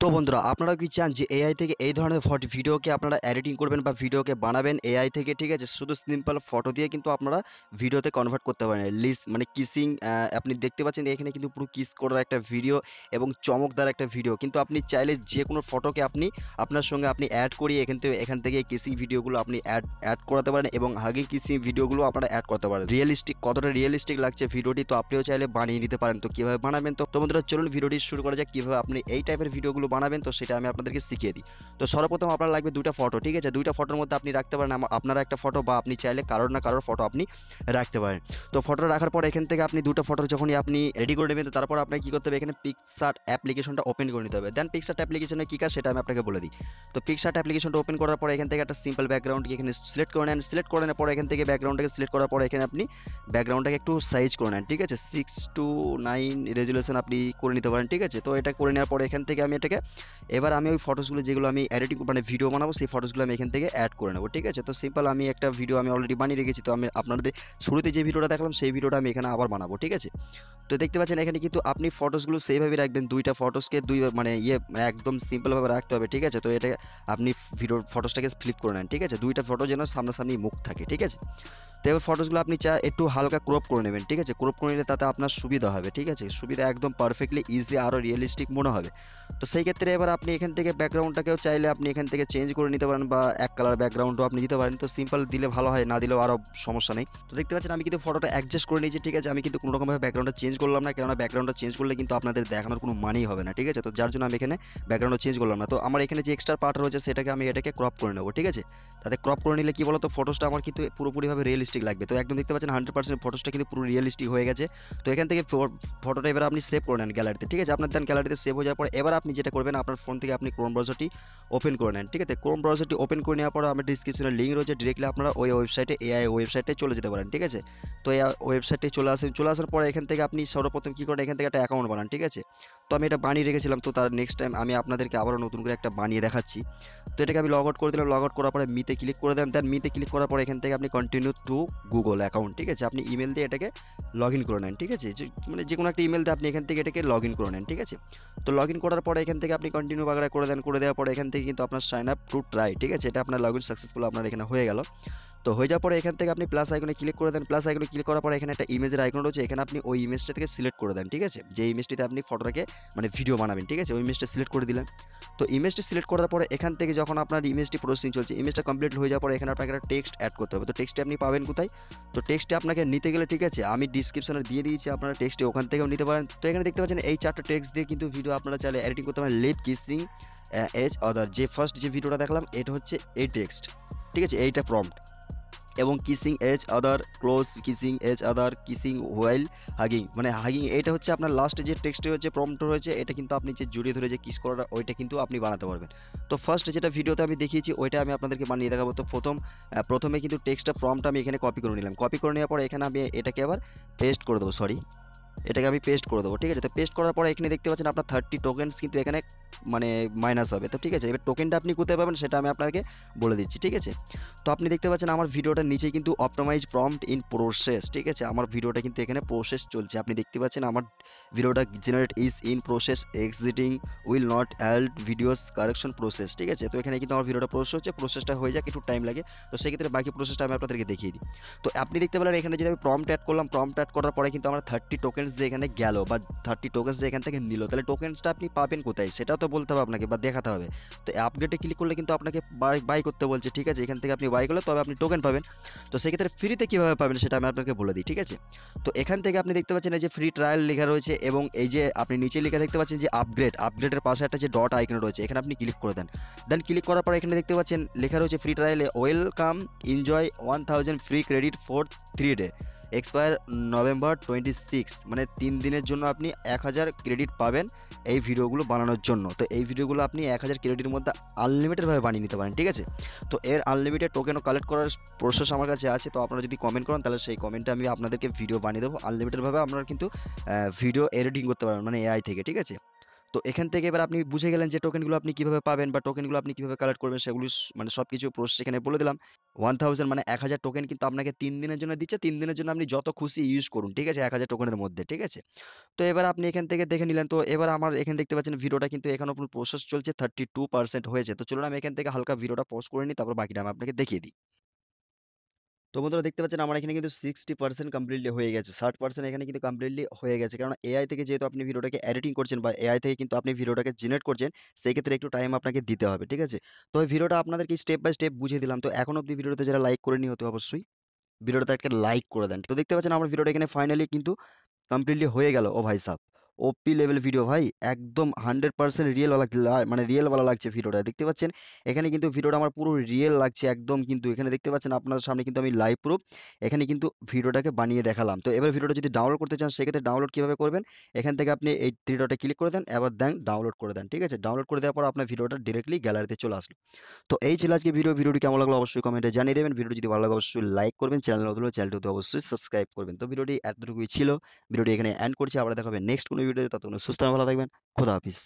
তো বন্ধুরা আপনারা কি চান যে এআই থেকে এই ধরনের ভিডিওকে আপনারা এডিটিং করবেন বা ভিডিওকে বানাবেন এআই থেকে, ঠিক আছে? শুধু সিম্পল ফটো দিয়ে কিন্তু আপনারা ভিডিওতে কনভার্ট করতে পারেন। মানে কিসিং, আপনি দেখতে পাচ্ছেন এখানে কিন্তু পুরো কিস করার একটা ভিডিও এবং চমকদার একটা ভিডিও। কিন্তু আপনি চাইলে যে কোনো ফটোকে আপনার সঙ্গে অ্যাড করিয়ে এখান থেকে কিসিং ভিডিওগুলো আপনি অ্যাড করাতে পারেন এবং হাগিং কিসিং ভিডিওগুলো আপনারা অ্যাড করতে পারেন। কতটা রিয়েলিস্টিক লাগছে ভিডিওটি, তো আপনিও চাইলে বানিয়ে নিতে পারেন। তো কীভাবে বানাবেন, তো বন্ধুরা চলুন ভিডিওটি শুরু করা যাক। কীভাবে আপনি এই টাইপের ভিডিওগুলো বানাবেন তো সেটা আমি আপনাদেরকে শিখিয়ে দিই। তো সর্বপ্রথম আপনার লাগবে দুইটা ফটো, ঠিক আছে? দুইটা ফটোর মধ্যে আপনি রাখতে পারেন আপনার একটা ফটো, বা আপনি চাইলে কারোর না কারোর ফটো আপনি রাখতে পারেন। তো ফটো রাখার পর এখান থেকে আপনি দুটো ফটো যখনই আপনি রেডি করে নেবেন, তো তারপর আপনাকে কী করতে হবে, এখানে পিকসার্ট অ্যাপ্লিকেশনটা ওপেন করে নিতে হবে। দেন পিকসার্ট অ্যাপ্লিকেশনে কী কাজ সেটা আমি আপনাকে বলে দিই। তো পিকসার্ট অ্যাপ্লিকেশনটা ওপেন করার পর এখান থেকে একটা সিম্পল ব্যাকগ্রাউন্ড এখানে সিলেক্ট করে নেন। সিলেক্ট করে নেওয়ার পর এখান থেকে ব্যাকগ্রাউন্ডটাকে সিলেক্ট করার পর এখানে আপনি ব্যাকগ্রাউন্ডটাকে একটু সাইজ করে নেন, ঠিক আছে? 6:9 রেজুলেশন আপনি করে নিতে পারেন, ঠিক আছে? তো এটা করে নেওয়ার পর এখান থেকে এবার আমি ওই ফটোসগুলো যেগুলো আমি এডিটিং মানে ভিডিও বানাবো সেই ফটোসগুলো আমি এখান থেকে অ্যাড করে নেবো, ঠিক আছে? তো সিম্পল আমি একটা ভিডিও আমি অলরেডি বানিয়ে রেখেছি। তো আমি আপনাদের শুরুতে যে ভিডিওটা দেখালাম সেই ভিডিওটা আমি এখানে আবার বানাবো, ঠিক আছে? তো দেখতে পাচ্ছেন এখানে কিন্তু আপনি ফটোসগুলো সেইভাবে রাখবেন, দুইটা ফটোসকে মানে একদম সিম্পলভাবে রাখতে হবে, ঠিক আছে? তো এটা আপনি ফটোসটাকে ফ্লিপ করে নেন, ঠিক আছে? দুইটা ফটো যেন সামনাসামনি মুখ থাকে, ঠিক আছে? তো এবার ফটোসগুলো আপনি একটু হালকা ক্রপ করে নেবেন, ঠিক আছে? ক্রপ করে নিলে তাতে আপনার সুবিধা হবে, ঠিক আছে? সুবিধা একদম পারফেক্টলি ইজি আরও রিয়েলিস্টিক মনে হবে। তো সেই ক্ষেত্রে এবার আপনি এখান থেকে ব্যাকগ্রাউন্ডটাকেও চাইলে আপনি এখান থেকে চেঞ্জ করে নিতে পারেন, বা এক কালার ব্যাকগ্রাউন্ডও আপনি দিতে পারেন। তো সিম্পল দিলে ভালো হয়, না দিলেও আরও সমস্যা নেই। তো দেখতে পাচ্ছেন আমি কিন্তু ফটোটা অ্যাডজাস্ট করে নিয়েছি, ঠিক আছে? আমি কিন্তু কোনোরকমভাবে ব্যাকগ্রাউন্ডটা চেঞ্জ করলাম না, কেননা ব্যাকগ্রাউন্ডটা চেঞ্জ করলে কিন্তু আপনাদের দেখানোর কোনো মানেই হবে না, ঠিক আছে? তো যার জন্য আমি এখানে ব্যাকগ্রাউন্ডটা চেঞ্জ করলাম না। তো আমার এখানে যে এক্সট্রা পার্ট রয়েছে সেটাকে আমি এটাকে ক্রপ করে নেবো, ঠিক আছে? তাতে ক্রপ করে নিলে কী বলো তো, ফটোসটা আমার কিন্তু পুরোপুরিভাবে রিয়েলিস্টিক লাগবে। তো একদম দেখতে পাচ্ছেন 100% ফটোসটা কিন্তু পুরো রিয়েলিস্টিক হয়ে গেছে। তো এখান থেকে ফটোটা এবার আপনি সেভ করে নেন গ্যালারিতে, ঠিক আছে? আপনার দেন গ্যালারিতে সেভ হয়ে যাওয়ার পর এবার আপনি যেটা করবেন, আপনার ফোন থেকে আপনি ক্রোম ব্রাউজারটি ওপেন করে নেন, ঠিক আছে? ক্রোম ব্রাউজারটি ওপেন করে নেওয়ার পর আমার ডিসক্রিপশনে লিঙ্ক রয়েছে, ডিরেক্টলি আপনারা ওই ওয়েবসাইটে এআই ওয়েবসাইটে চলে যেতে পারেন, ঠিক আছে? তো এই ওয়েবসাইটে চলে আসার পর এখান থেকে আপনি সর্বপ্রথম কী করেন, এখান থেকে একটা অ্যাকাউন্ট বানান, ঠিক আছে? তো আমি এটা বানিয়ে রেখেছিলাম, তো তার নেক্সট টাইম আমি আপনাদেরকে আবারও নতুন করে একটা বানিয়ে দেখাচ্ছি। তো এটাকে আমি লগ আউট করে দিলাম। লগ আউট করার পরে মিতে ক্লিক করে দেন। দেন মিতে ক্লিক করার পর এখান থেকে আপনি কন্টিনিউ টু গুগল অ্যাকাউন্ট, ঠিক আছে? আপনি ইমেল দিয়ে এটাকে লগ ইন করে নেন, ঠিক আছে? মানে যে কোনো একটা ইমেল দিয়ে আপনি এখান থেকে এটাকে লগ ইন করে নেন, ঠিক আছে? তো লগ ইন করার পরে এখান থেকে আপনি কন্টিনিউ বাগড়া করে দেন। করে দেওয়ার পরে এখান থেকে কিন্তু আপনার সাইন আপ টু ট্রাই, ঠিক আছে? এটা আপনার লগ ইন সাকসেসফুল আপনার এখানে হয়ে গেল। তো হয়ে যাওয়ার পরে এখান থেকে আপনি প্লাস আইকনে ক্লিক করে দেন। প্লাস আইকনে ক্লিক করার পরে এখানে একটা ইমেজের আইকন রয়েছে, এখানে আপনি ওই ইমেজটা থেকে সিলেক্ট করে দেন, ঠিক আছে? যে ইমেজটিতে আপনি ফটোটাকে মানে ভিডিও বানাবেন, ঠিক আছে? ওই ইমেজটা সিলেক্ট করে দিলেন। তো ইমেজটি সিলেক্ট করার পরে এখান থেকে যখন আপনার ইমেজটি প্রসেসিং চলছে, ইমেজটা কমপ্লিট হয়ে যাওয়ার পরে এখানে আপনাকে একটা টেক্সট অ্যাড করতে হবে। তো টেক্সটটি আপনি পাবেন কোথায়? তো টেক্সটে আপনাকে নিতে গেলে, ঠিক আছে, আমি ডিসক্রিপশনে দিয়ে দিয়েছি, আপনারা টেক্সটে ওখান থেকেও নিতে পারেন। তো এখানে দেখতে পাচ্ছেন এই 4টা টেক্সট দিয়ে কিন্তু ভিডিও আপনারা চাইলে এডিটিং করতে পারেন। লিভ কিসিং এজ আদার, যে ফার্স্ট যে ভিডিওটা দেখলাম এটা হচ্ছে এই টেক্সট, ঠিক আছে? এইটা প্রম্পট। এবং কিসিং এজ আদার, ক্লোজ কিসিং এজ আদার, কিসিং হোয়াইল হাগিং, মানে হাগিং এটা হচ্ছে আপনার লাস্টে যে টেক্সটে হচ্ছে প্রম্পট রয়েছে, এটা কিন্তু আপনি যে জড়িয়ে ধরে যে কিস করাটা ওইটা কিন্তু আপনি বানাতে পারবেন। তো ফার্স্ট যেটা ভিডিওতে আমি দেখিয়েছি ওইটা আমি আপনাদেরকে বানিয়ে দেখাবো। তো প্রথমে কিন্তু টেক্সটটা প্রম্পটটা আমি এখানে কপি করে নিলাম। কপি করে নেওয়ার পরে এখানে আমি এটাকে আবার পেস্ট করে দেবো, এটাকে আমি পেস্ট করে দেবো, ঠিক আছে? তো পেস্ট করার পরে এখানে দেখতে পাচ্ছেন আপনার 30 টোকেনস কিন্তু এখানে মানে মাইনাস হবে। তো ঠিক আছে, এবার টোকেনটা আপনি কোথায় পাবেন সেটা আমি আপনাকে বলে দিচ্ছি, ঠিক আছে? তো আপনি দেখতে পাচ্ছেন আমার ভিডিওটার নিচে কিন্তু অপটিমাইজ প্রম্পট ইন প্রসেস, ঠিক আছে? আমার ভিডিওটা কিন্তু এখানে প্রসেস চলছে। আপনি দেখতে পাচ্ছেন আমার ভিডিওটা generate is in process, exciting will not held videos correction process, ঠিক আছে? তো এখানে কিন্তু আমার ভিডিওটা প্রসেস হচ্ছে, প্রসেসটা হয়ে যাক, একটু টাইম লাগে। তো সেক্ষেত্রে বাকি প্রসেসটা আমি আপনাদেরকে দেখিয়ে দিই। তো আপনি দেখতে পেলেন এখানে যদি আমি প্রম্পট অ্যাড করলাম, প্রম্পট অ্যাড করার পরে কিন্তু আমার 30 টোকেনস যে এখানে গেল, বা 30 টোকেনস যে এখান থেকে নিল, তাহলে টোকেনসটা আপনি পাবেন কোথায় সেটাও তো বলতে হবে আপনাকে, বা দেখাতে হবে। তো আপডেটে ক্লিক করলে কিন্তু আপনাকে বাই করতে বলছে, ঠিক আছে? এখান থেকে আপনি বাই করলে তবে আপনি টোকেন পাবেন। তো সেক্ষেত্রে ফ্রিতে কীভাবে পাবেন সেটা আমি আপনাকে বলে দিই, ঠিক আছে? তো এখান থেকে আপনি দেখতে পাচ্ছেন এই যে ফ্রি ট্রায়াল লেখা রয়েছে, এবং এই যে আপনি নিচে লেখা দেখতে পাচ্ছেন যে আপগ্রেডের পাশে একটা যে ডট আইকন রয়েছে, এখানে আপনি ক্লিক করে দেন। দেন ক্লিক করার পর এখানে দেখতে পাচ্ছেন লেখা রয়েছে ফ্রি ট্রায়ালে welcome, enjoy 1000 free credit for 3 day, expire November 26, মানে 3 দিনের জন্য আপনি 1000 ক্রেডিট পাবেন এই ভিডিওগুলো বানানোর জন্য। তো এই ভিডিওগুলো আপনি 1000 ক্রেডিটের মধ্যে আনলিমিটেডভাবে বানিয়ে নিতে পারেন, ঠিক আছে? তো এর আনলিমিটেড টোকেনও কালেক্ট করার প্রসেস আমার কাছে আছে। তো আপনারা যদি কমেন্ট করেন তাহলে সেই কমেন্টে আমি আপনাদেরকে ভিডিও বানিয়ে দেবো আনলিমিটেডভাবে। আপনারা কিন্তু ভিডিও এডিটিং করতে পারবেন মানে এআই থেকে, ঠিক আছে? তো এখান থেকে এবার আপনি বুঝে গেলেন যে টোকেনগুলো আপনি কিভাবে পাবেন বা টোকেনগুলো আপনি কিভাবে কালেক্ট করবেন সেগুলো মানে সবকিছু প্রসেস এখানে বলে দিলাম। 1000 মানে 1000 টোকেন কিন্তু আপনাকে ৩ দিনের জন্য দিচ্ছে। ৩ দিনের জন্য আপনি যত খুশি ইউজ করুন। ঠিক আছে? 1000 টোকেনের মধ্যে। ঠিক আছে? তো এবার আপনি এখান থেকে দেখে নিলেন। তো এবার আমার এখানে দেখতে পাচ্ছেন ভিডিওটা কিন্তু এখনো প্রসেস চলছে 32% হয়েছে। তো চলুন আমি এখান থেকে হালকা ভিডিওটা পজ করে নিই, তারপর বাকিটা আমি আপনাকে দেখিয়ে দিই। তো বন্ধুরা দেখতে পাচ্ছেন আমার এখানে কিন্তু 60% কমপ্লিটলি হয়ে গেছে। 60% এখানে কিন্তু কমপ্লিটলি হয়ে গেছে। কারণ এআই থেকে যেহেতু আপনি ভিডিওটাকে এডিটিং করছেন বা এআই থেকে কিন্তু আপনি ভিডিওটাকে জেনারেট করছেন, সেই ক্ষেত্রে একটু টাইম আপনাকে দিতে হবে। ঠিক আছে? তো এই ভিডিওটা আপনাদেরকে স্টেপ বাই স্টেপ বুঝিয়ে দিলাম। তো এখন অব্দি ভিডিওতে যারা লাইক করেনি অতি অবশ্যই ভিডিওটাতে একটা লাইক করে দেন। তো দেখতে পাচ্ছেন আমার ভিডিওটা এখানে ফাইনালি কিন্তু কমপ্লিটলি হয়ে গেল। ও ভাই সাব! ওপি লেভেল ভিডিও ভাই। একদম 100% রিয়েল ওয়ালা মানে রিয়েল ওয়ালা লাগছে ভিডিওটা। দেখতে পাচ্ছেন এখানে কিন্তু ভিডিওটা আমার পুরো রিয়েল লাগছে একদম কিন্তু। এখানে দেখতে পাচ্ছেন আপনাদের সামনে কিন্তু আমি লাইভ প্রুফ এখানে কিন্তু ভিডিওটাকে বানিয়ে দেখালাম। তো এবার ভিডিওটা যদি ডাউনলোড করতে চান সেক্ষেত্রে ডাউনলোড কিভাবে করবেন? এখান থেকে আপনি এই 3 ডটে ক্লিক করে দেন, এবার দেন ডাউনলোড করে দেন। ঠিক আছে? ডাউনলোড করে দেওয়ার পর আপনার ভিডিওটা ডিরেক্টলি গ্যালারিতে চলে আসলো। তো এই ছিল আজকে ভিডিও। ভিডিওটি কেমন লাগলো অবশ্যই কমেন্টে জানিয়ে দেবেন। ভিডিওটি যদি ভালো লাগে অবশ্যই লাইক করবেন। চ্যানেল নতুন হলে চ্যানেলটিতে অবশ্যই সাবস্ক্রাইব করবেন। তো ভিডিওটি এতটুকুই ছিল। ভিডিওটি এখানে এন্ড করছি। আবার দেখা হবে নেক্সট কোনো ভিডিওতে। ততক্ষণ সুস্থ ভালো থাকবেন। খোদা হাফিজ।